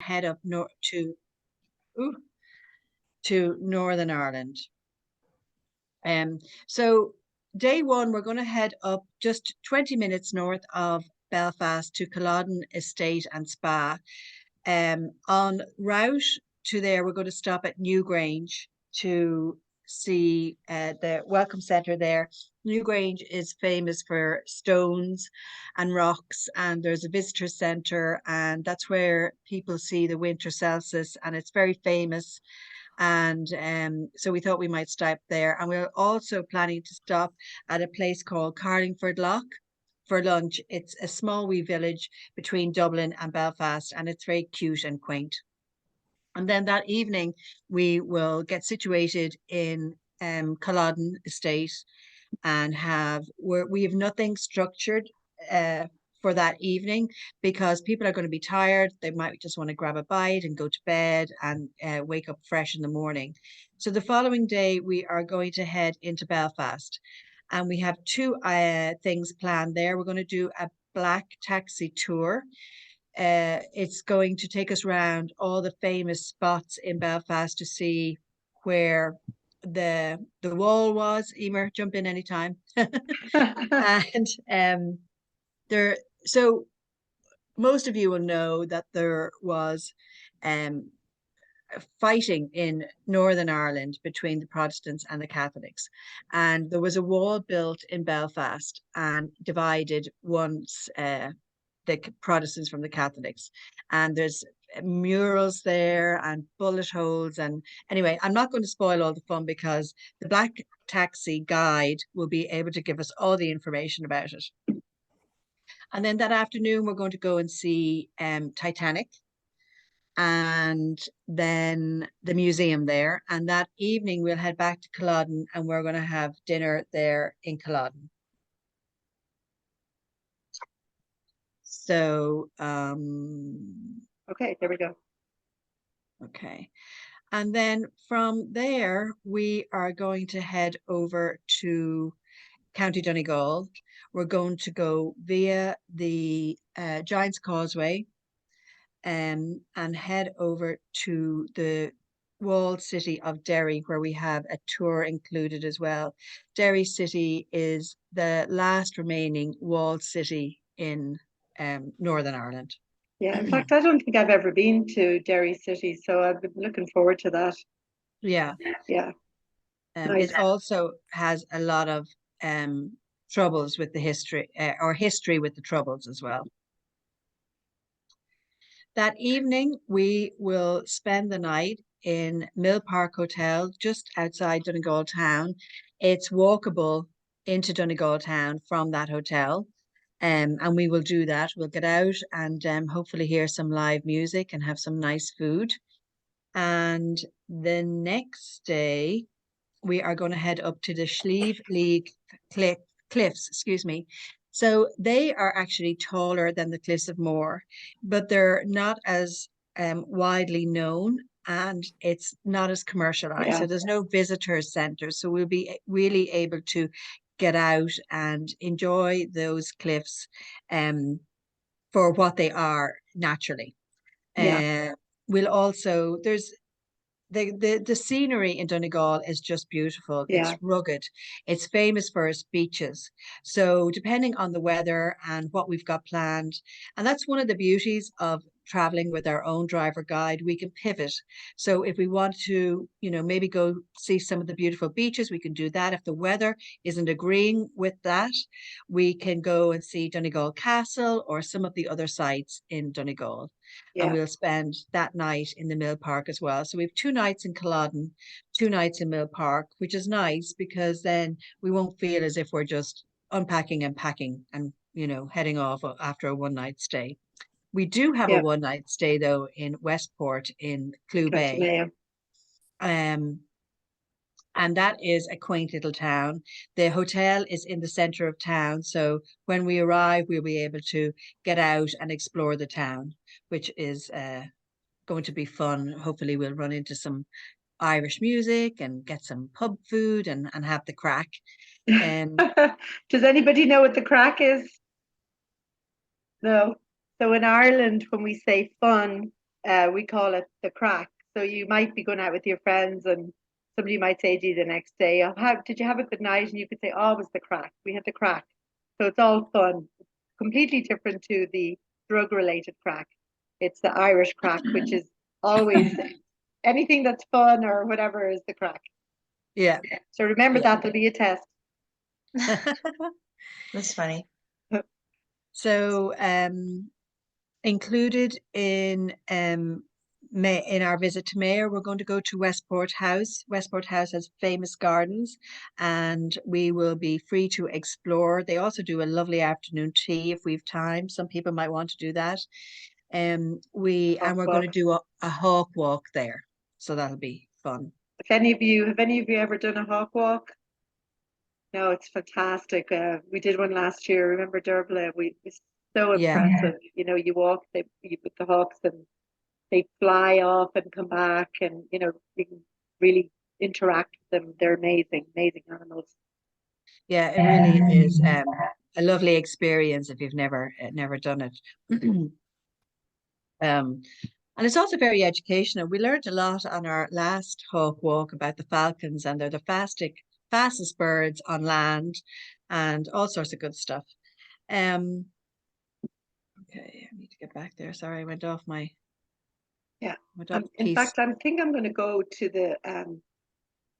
head up north ooh, to Northern Ireland. So day one, we're going to head up just 20 minutes north of Belfast to Culloden Estate and Spa. En route to there, we're going to stop at Newgrange to see the Welcome Centre there. Newgrange is famous for stones and rocks, and there's a visitor centre, and that's where people see the winter solstice, and it's very famous. And so we thought we might stop there. And we're also planning to stop at a place called Carlingford Lough for lunch. It's a small wee village between Dublin and Belfast, and it's very cute and quaint. And then that evening, we will get situated in Culloden Estate and we have nothing structured uh, for that evening because people are going to be tired. They might just want to grab a bite and go to bed and wake up fresh in the morning. So the following day, we are going to head into Belfast, and we have two things planned there. We're going to do a black taxi tour. It's going to take us around all the famous spots in Belfast to see where the wall was. Emer, jump in anytime. And there, so most of you will know that there was um fighting in Northern Ireland between the Protestants and the Catholics, and there was a wall built in Belfast and divided once the Protestants from the Catholics. And there's murals there and bullet holes. And anyway, I'm not going to spoil all the fun because the Black Taxi guide will be able to give us all the information about it. And then that afternoon, we're going to go and see Titanic and then the museum there. And that evening, we'll head back to Culloden and we're going to have dinner there in Culloden. So, okay, there we go. Okay. And then from there, we are going to head over to County Donegal. We're going to go via the Giant's Causeway and head over to the walled city of Derry, where we have a tour included as well. Derry City is the last remaining walled city in Northern Ireland. Yeah, in fact, I don't think I've ever been to Derry City, so I've been looking forward to that. Yeah. Yeah. Nice. It also has a lot of troubles with the history or history with the troubles as well. That evening, we will spend the night in Mill Park Hotel, just outside Donegal town. It's walkable into Donegal town from that hotel. And we will do that. We'll get out and hopefully hear some live music and have some nice food. And the next day, we are going to head up to the Slieve League cliffs, excuse me. So they are actually taller than the Cliffs of Moher, but they're not as widely known and it's not as commercialized. Yeah. So there's no visitor center. So we'll be really able to get out and enjoy those cliffs for what they are naturally. Yeah. We'll also, there's the scenery in Donegal is just beautiful. Yeah. It's rugged. It's famous for its beaches. So depending on the weather and what we've got planned, and that's one of the beauties of traveling with our own driver guide, we can pivot. So if we want to, maybe go see some of the beautiful beaches, we can do that. If the weather isn't agreeing with that, we can go and see Donegal Castle or some of the other sites in Donegal. And Yeah. we'll spend that night in the Mill Park as well. So we have 2 nights in Culloden, 2 nights in Mill Park, which is nice because then we won't feel as if we're just unpacking and packing and, heading off after a one-night stay. We do have a Yeah. one-night stay though in Westport in Clew Bay. Um, and that is a quaint little town. The hotel is in the center of town, so when we arrive, we'll be able to get out and explore the town, which is going to be fun. Hopefully, we'll run into some Irish music and get some pub food and have the crack. Does anybody know what the crack is? No. So in Ireland, when we say fun, we call it the crack. So you might be going out with your friends and somebody might say to you the next day, oh, did you have a good night? And you could say, oh, it was the crack. We had the crack. So it's all fun. Completely different to the drug related crack. It's the Irish crack, which is always anything that's fun or whatever is the crack. Yeah. So remember Yeah. that will be a test. That's funny. So included in our visit to Mayor, we're going to go to Westport House. Westport House has famous gardens, and we will be free to explore. They also do a lovely afternoon tea if we've time. Some people might want to do that. We're going to do a hawk walk there, so that'll be fun. Have any of you ever done a hawk walk? No, it's fantastic. We did one last year. Remember Durbla? It's so impressive. You know, you walk with the hawks and they fly off and come back, and you know you can really interact with them. They're amazing, amazing animals. Yeah, it really is a lovely experience if you've never done it. And it's also very educational. We learned a lot on our last hawk walk about the falcons, and they're the fastest birds on land, and all sorts of good stuff. Okay, I need to get back there. Sorry, I went off my. Yeah. In piece. fact, I think I'm going to go to the.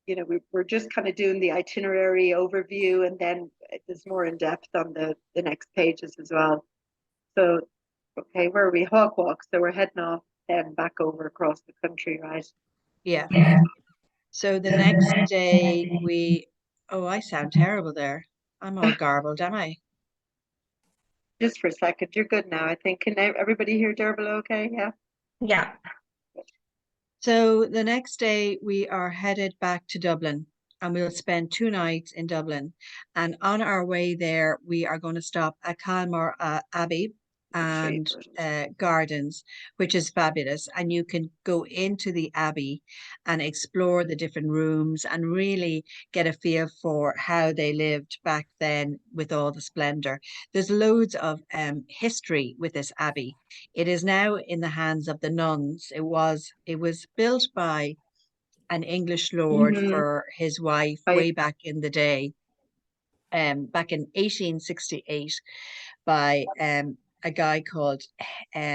You know, we're just kind of doing the itinerary overview, and then there's more in depth on the next pages as well. So, okay, where are we? Hawk walk. So we're heading off then back over across the country, right? Yeah. So the next day I sound terrible there. I'm all garbled, am I? Just for a second, you're good now. I think. Can everybody hear Derbil okay? Yeah. Yeah. So the next day we are headed back to Dublin, and we'll spend 2 nights in Dublin. And on our way there, we are going to stop at Calmore Abbey and Gardens, which is fabulous. And you can go into the Abbey and explore the different rooms and really get a feel for how they lived back then with all the splendor. There's loads of history with this Abbey. It is now in the hands of the nuns. It was built by an English lord for his wife way back in the day, back in 1868, by a guy called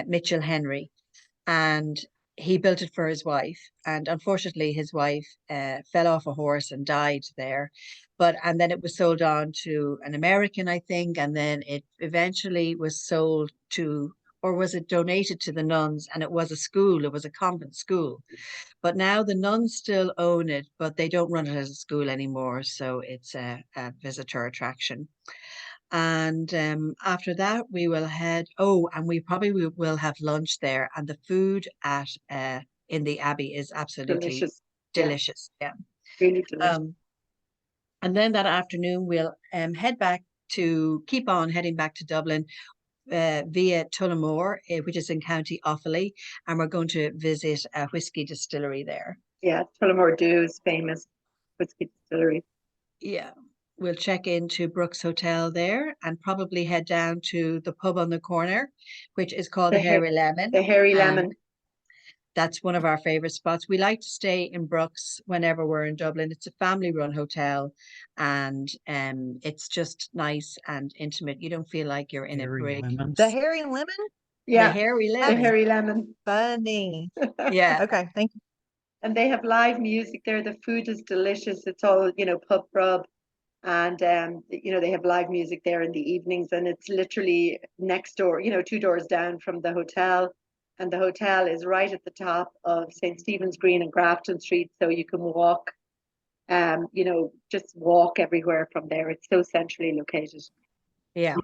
Mitchell Henry, and he built it for his wife. And unfortunately, his wife fell off a horse and died there. And then it was sold on to an American, I think, and then it eventually was sold to, or was it donated to the nuns? And it was a school, it was a convent school. But now the nuns still own it, but they don't run it as a school anymore. So it's a visitor attraction. And after that, we will and we probably will have lunch there. And the food at in the Abbey is absolutely delicious. Yeah. Really delicious. And then that afternoon, we'll keep on heading back to Dublin via Tullamore, which is in County Offaly, and we're going to visit a whiskey distillery there. Yeah, Tullamore Dew is famous whiskey distillery. Yeah. We'll check into Brooks Hotel there and probably head down to the pub on the corner, which is called the Hairy Lemon. The Hairy Lemon. That's one of our favorite spots. We like to stay in Brooks whenever we're in Dublin. It's a family-run hotel, and it's just nice and intimate. You don't feel like you're in a break. The Hairy Lemon? Yeah. The Hairy Lemon. The Hairy Lemon. Funny. Yeah. Okay, thank you. And they have live music there. The food is delicious. It's all, pub grub. And, they have live music there in the evenings. And it's literally next door, 2 doors down from the hotel. And the hotel is right at the top of St. Stephen's Green and Grafton Street. So you can walk, just walk everywhere from there. It's so centrally located. Yeah.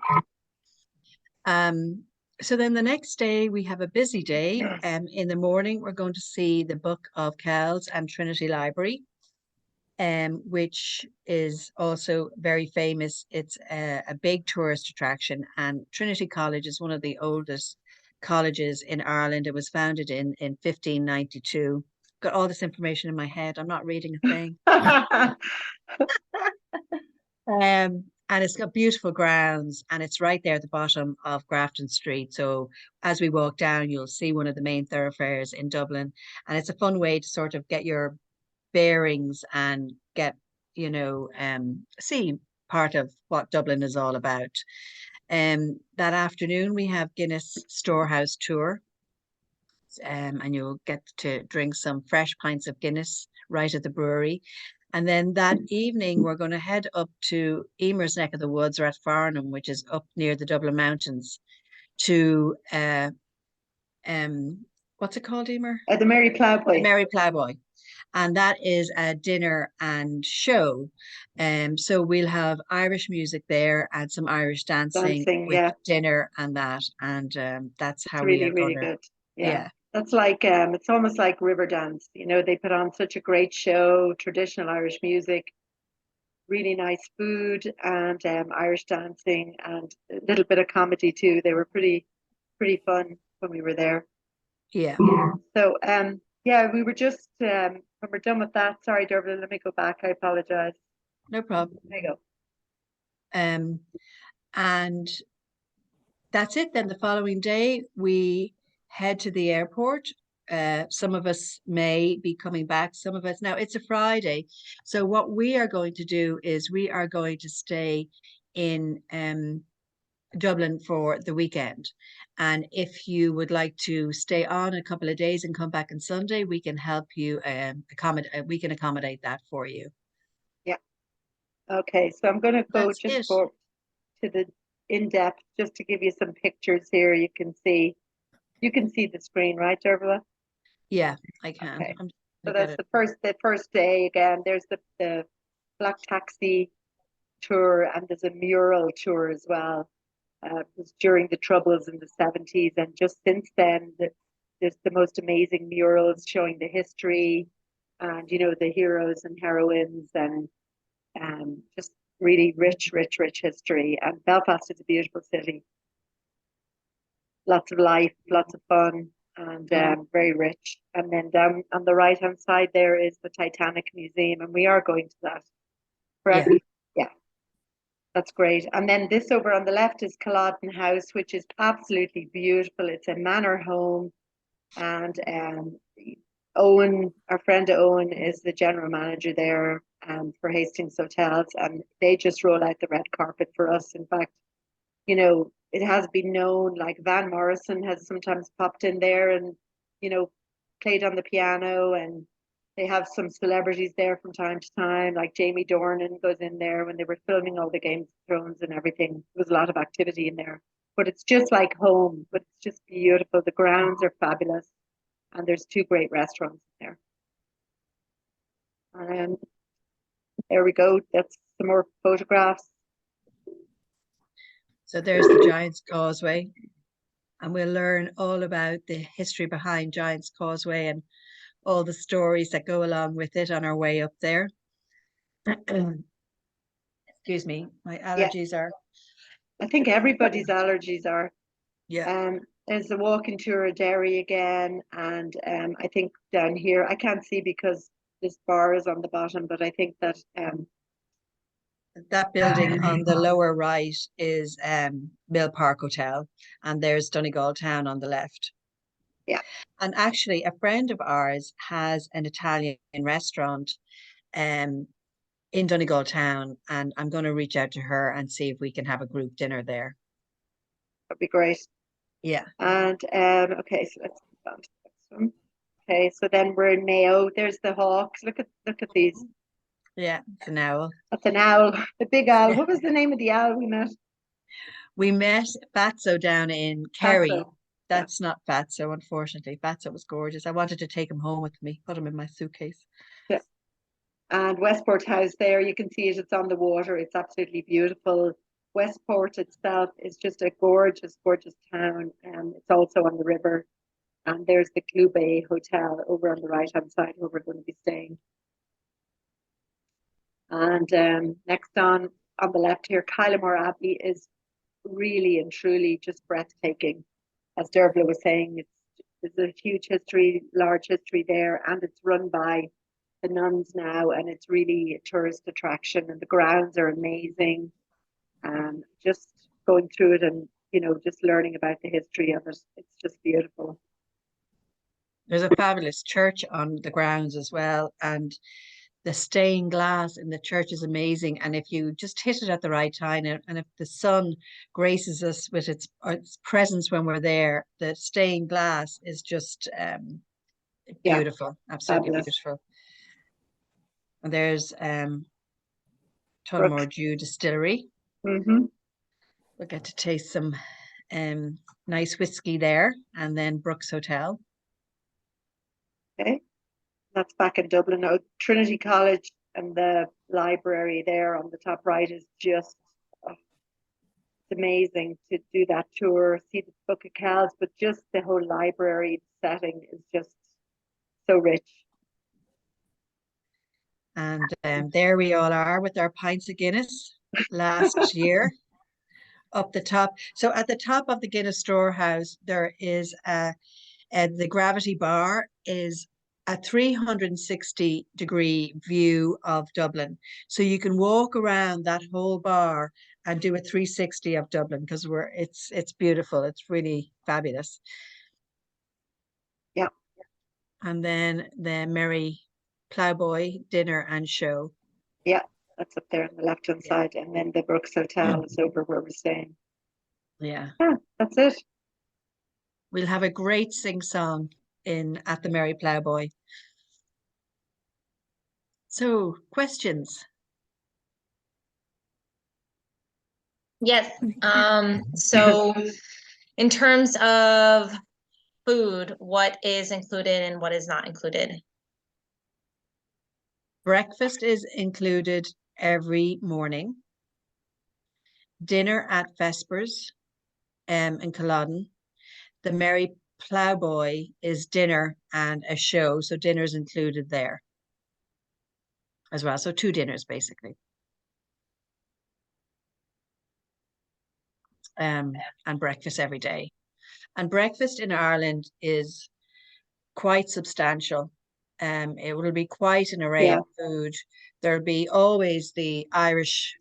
So then the next day we have a busy day. In the morning, we're going to see the Book of Kells and Trinity Library, which is also very famous. It's a big tourist attraction, and Trinity College is one of the oldest colleges in Ireland. It was founded in 1592. Got all this information in my head. I'm not reading a thing. and it's got beautiful grounds, and it's right there at the bottom of Grafton Street. So as we walk down, you'll see one of the main thoroughfares in Dublin, and it's a fun way to sort of get your bearings and get, see part of what Dublin is all about. That afternoon we have Guinness Storehouse tour, and you'll get to drink some fresh pints of Guinness right at the brewery. And then that evening, we're going to head up to Emer's neck of the woods, or at Farnham, which is up near the Dublin Mountains, to what's it called, Emer? The Mary The Plowboy Merry Ploughboy. And that is a dinner and show. So we'll have Irish music there and some Irish dancing dancing. with Yeah, dinner and that. And that's it's how we really, are really gonna, good. Yeah. yeah, That's like it's almost like river dance. They put on such a great show, traditional Irish music, really nice food, and Irish dancing, and a little bit of comedy too. They were pretty fun when we were there. yeah, So yeah, we were just when we're done with that. Sorry, Dervla, let me go back. I apologize. no problem. There you go. Um, and that's it. Then the following day, we head to the airport. Some of us may be coming back, some of us now. It's a Friday. So, what we are going to do is we are going to stay in Dublin for the weekend. And if you would like to stay on a couple of days and come back on Sunday, we can help you accommodate. We can accommodate that for you. Yeah. Okay. So I'm going to go That's just it. for to the in depth, just to give you some pictures here. You can see the screen, right, Dervla? Yeah, I can. Okay. I'm just So gonna get that's it. the first day again. There's the black taxi tour, and there's a mural tour as well. It was during the Troubles in the 70s, and just since then, there's the most amazing murals showing the history and the heroes and heroines, and just really rich, rich, rich history. And Belfast is a beautiful city, lots of life, lots of fun, and very rich. And then down on the right hand side there is the Titanic Museum, and we are going to that. Yeah, Correct? Yeah, that's great. And then this over on the left is Culloden House, which is absolutely beautiful. It's a manor home, and Owen, our friend Owen, is the general manager there for Hastings Hotels, and they just roll out the red carpet for us. In fact, it has been known, like Van Morrison has sometimes popped in there and, you know, played on the piano, and they have some celebrities there from time to time, like Jamie Dornan goes in there when they were filming all the Games of Thrones and everything. There was a lot of activity in there. But it's just like home, but it's just beautiful. The grounds are fabulous, and there's two great restaurants there. And there we go. That's some more photographs. so there's the Giant's Causeway, and we'll learn all about the history behind Giant's Causeway and all the stories that go along with it on our way up there. Excuse me, my Yeah, allergies are, I think everybody's allergies are. yeah, There's the walking tour of Derry again, and I think down here I can't see because this bar is on the bottom, but I think that that building on the lower right is Mill Park Hotel, and there's Donegal Town on the left. yeah, And actually, a friend of ours has an Italian restaurant um, in Donegal Town, and I'm going to reach out to her and see if we can have a group dinner there. that'd be great. Yeah, And okay, so let's move on to the next one. Okay, so then we're in Mayo. There's the hawks. Look at these. yeah, it's an owl. That's an owl, the big owl. Yeah. What was the name of the owl we met? We met Fatso down in Kerry. Paso. Yeah, That's not Fatso, unfortunately. Fatso was gorgeous. I wanted to take him home with me, put him in my suitcase. yeah. And Westport House there, you can see it. It's on the water. It's absolutely beautiful. Westport itself is just a gorgeous, gorgeous town. It's also on the river. And there's the Clue Bay Hotel over on the right hand side where we're going to be staying. And next on the left here, Kylemore Abbey is really and truly just breathtaking. As Dervla was saying, there's a huge history, large history there, and it's run by the nuns now, and it's really a tourist attraction, and the grounds are amazing. just going through it and, just learning about the history of it. It's just beautiful. There's a fabulous church on the grounds as well, and the stained glass in the church is amazing. And if you just hit it at the right time, and if the sun graces us with its presence when we're there, the stained glass is just Yeah, beautiful, absolutely fabulous. beautiful. And there's Brooks. Tullamore Dew Distillery. Mm-hmm. We'll get to taste some nice whiskey there, and then Brooks Hotel. Okay. That's back in Dublin. Oh, Trinity College and the library there on the top right is just it's amazing to do that tour, see the Book of Kells, but just the whole library setting is just so rich. And there we all are with our pints of Guinness last year up the top. So at the top of the Guinness storehouse, there is the gravity bar is a 360-degree view of Dublin. So you can walk around that whole bar and do a 360 of Dublin because it's beautiful. It's really fabulous. Yeah. And then the Merry Ploughboy dinner and show. Yeah, that's up there on the left-hand Yeah. side. And then the Brooks Hotel is over where we're staying. Yeah. Yeah, that's it. We'll have a great sing-song at the Merry Ploughboy. So, questions? Yes. So in terms of food, what is included and what is not included? Breakfast is included every morning. Dinner at Vespers in Culloden. The Merry Ploughboy is dinner and a show. So dinner is included there as well. So 2 dinners basically. And breakfast every day. And breakfast in Ireland is quite substantial. It will be quite an array Yeah. of food. There'll be always the Irish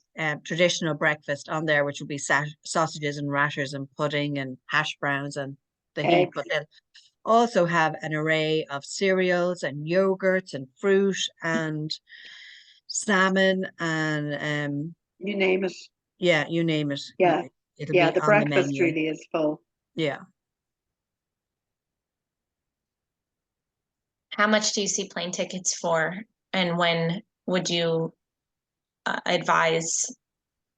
traditional breakfast on there, which will be sausages and rashers and pudding and hash browns and the heap. Eggs. But they'll also have an array of cereals and yogurts and fruit and salmon and You name it. yeah, you name it. Yeah. It'll Yeah, be the on the breakfast menu. really is full. Yeah. How much do you see plane tickets for? And when would you advise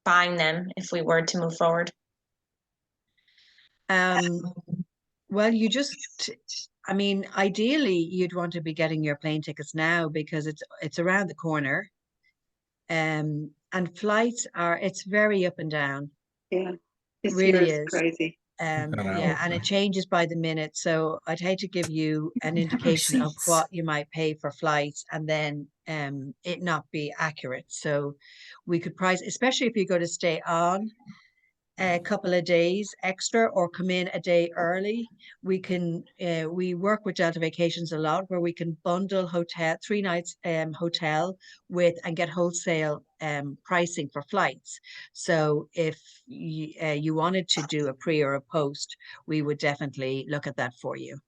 buying them if we were to move forward? Well, I mean, ideally, you'd want to be getting your plane tickets now because it's around the corner. And flights it's very up and down. Yeah. It This year really is is. crazy. Yeah, and it changes by the minute. So I'd hate to give you an indication of what you might pay for flights and then it not be accurate. So we could price, especially if you're going to stay on a couple of days extra or come in a day early. We work with Delta Vacations a lot where we can bundle 3 nights hotel with and get wholesale pricing for flights. So if you wanted to do a pre or a post, we would definitely look at that for you.